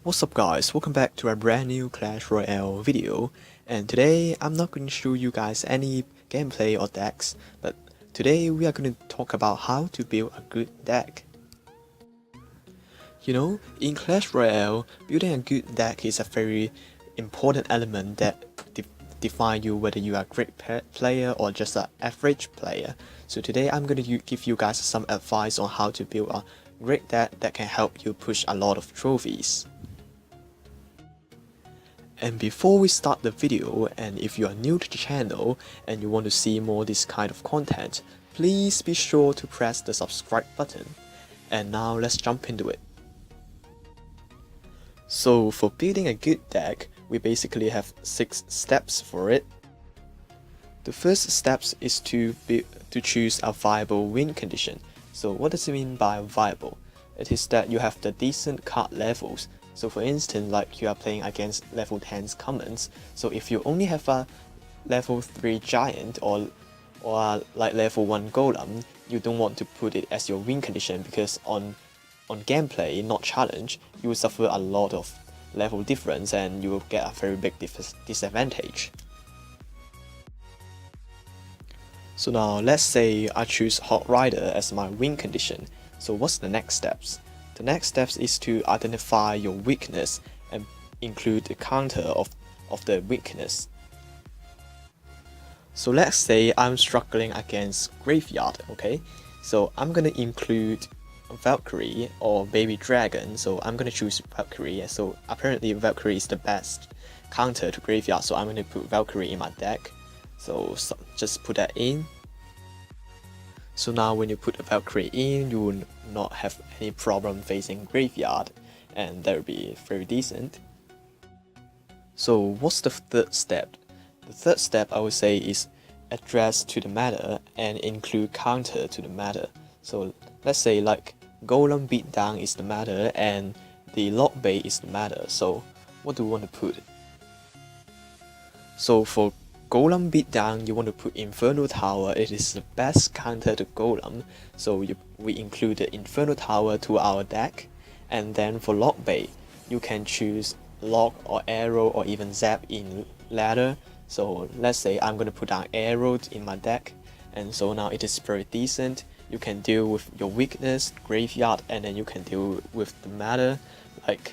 What's up guys, welcome back to a brand new Clash Royale video, and today I'm not going to show you guys any gameplay or decks, but today we are going to talk about how to build a good deck. You know, in Clash Royale, building a good deck is a very important element that define you whether you are a great player or just an average player. So today I'm going to give you guys some advice on how to build a great deck that can help you push a lot of trophies. And before we start the video, and if you are new to the channel and you want to see more this kind of content, please be sure to press the subscribe button. And now let's jump into it. So for building a good deck, we basically have 6 steps for it. The first step is to choose a viable win condition. So what does it mean by viable? It is that you have the decent card levels. So for instance, like you are playing against level 10's commons, so if you only have a level 3 giant or like level 1 golem, you don't want to put it as your win condition because on gameplay, not challenge, you will suffer a lot of level difference and you will get a very big disadvantage. So now let's say I choose Hot Rider as my win condition. So what's the next steps? The next steps is to identify your weakness and include the counter of the weakness. So let's say I'm struggling against Graveyard, okay? So I'm gonna include Valkyrie or Baby Dragon, so I'm gonna choose Valkyrie. So apparently Valkyrie is the best counter to Graveyard, so I'm gonna put Valkyrie in my deck. So just put that in. So now when you put a Valkyrie in, you will not have any problem facing Graveyard, and that will be very decent. So what's the third step? The third step I would say is address to the meta and include counter to the meta. So let's say like Golem Beatdown is the meta and the Lock Bait is the meta, so what do we want to put? So for Golem Beatdown, you want to put Inferno Tower. It is the best counter to Golem, so we include the Inferno Tower to our deck. And then for Lock Bait, you can choose Lock or Arrow or even Zap in ladder. So let's say I'm going to put down Arrow in my deck, and so now it is very decent. You can deal with your weakness, Graveyard, and then you can deal with the meta like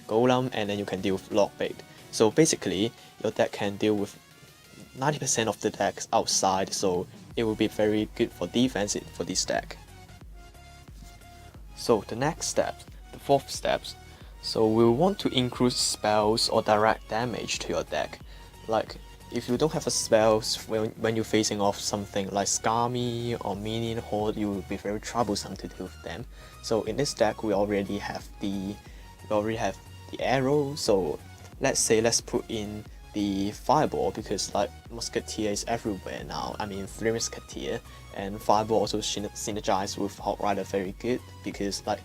Golem, and then you can deal with Lock Bait. So basically, your deck can deal with 90% of the decks outside, so it will be very good for defense for this deck. So the next step, the fourth step, so we'll want to include spells or direct damage to your deck. Like if you don't have a spells when you're facing off something like Scammy or Minion Horde, you will be very troublesome to deal with them. So in this deck we already have the arrow, so let's put in the Fireball, because like Musketeer is everywhere now. I mean 3 Musketeer, and Fireball also synergize with Hot Rider very good because like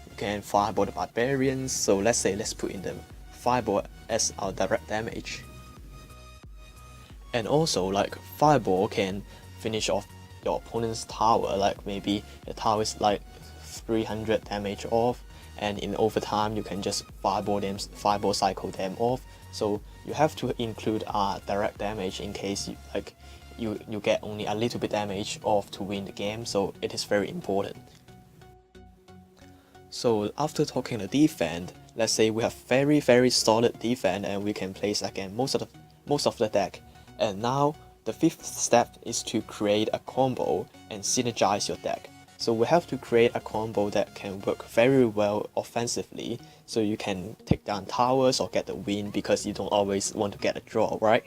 you can Fireball the Barbarians. So let's put in the Fireball as our direct damage. And also like Fireball can finish off your opponent's tower, like maybe the tower is like 300 damage off, and in overtime you can just Fireball cycle them off. So you have to include direct damage in case you get only a little bit damage off to win the game, so it is very important. So after talking the defense, let's say we have very solid defense and we can place again most of the deck. And now the fifth step is to create a combo and synergize your deck. So we have to create a combo that can work very well offensively, so you can take down towers or get the win because you don't always want to get a draw, right?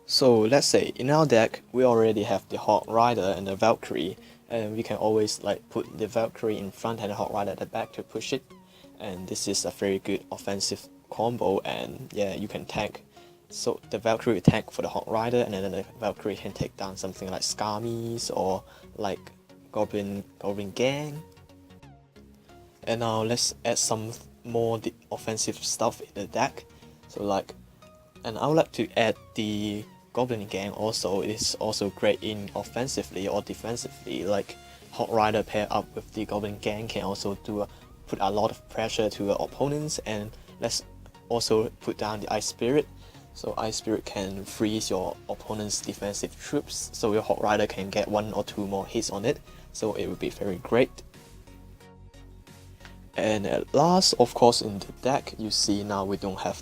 So let's say in our deck we already have the Hot Rider and the Valkyrie, and we can always like put the Valkyrie in front and the Hot Rider at the back to push it, and this is a very good offensive combo, and yeah, you can tank. So the Valkyrie will tank for the Hot Rider, and then the Valkyrie can take down something like Scammies or like Goblin Gang. And now let's add some more offensive stuff in the deck. So like, and I would like to add the Goblin Gang also. It is also great in offensively or defensively. Like Hot Rider pair up with the Goblin Gang can also do a put a lot of pressure to your opponents, and let's also put down the Ice Spirit. So Ice Spirit can freeze your opponent's defensive troops, so your Hawk Rider can get 1 or 2 more hits on it, so it would be very great. And at last, of course, in the deck, you see now we don't have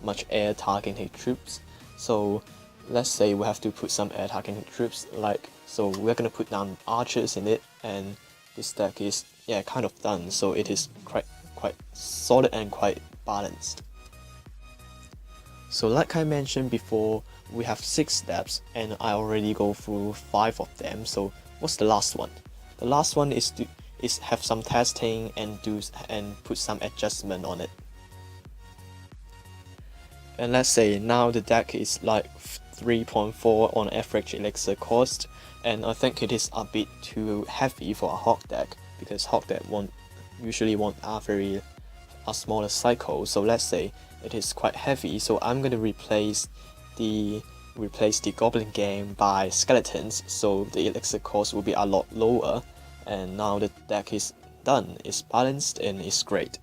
much air targeting troops. So let's say we have to put some air targeting troops, so we're gonna put down archers in it, and this deck is kind of done. So it is quite solid and quite balanced. So like I mentioned before, we have 6 steps, and I already go through 5 of them. So what's the last one? The last one is have some testing and put some adjustment on it. And let's say now the deck is like 3.4 on average elixir cost, and I think it is a bit too heavy for a Hawk deck, because Hawk deck usually want a smaller cycle. So let's say it is quite heavy, so I'm gonna replace the Goblin Gang by Skeletons, so the elixir cost will be a lot lower, and now the deck is done, it's balanced, and it's great.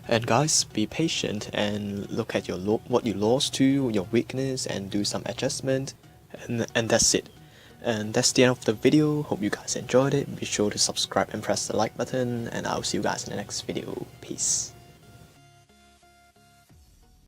And guys, be patient and look at what you lost to, your weakness, and do some adjustment, and that's it. And that's the end of the video. Hope you guys enjoyed it. Be sure to subscribe and press the like button, and I'll see you guys in the next video. Peace.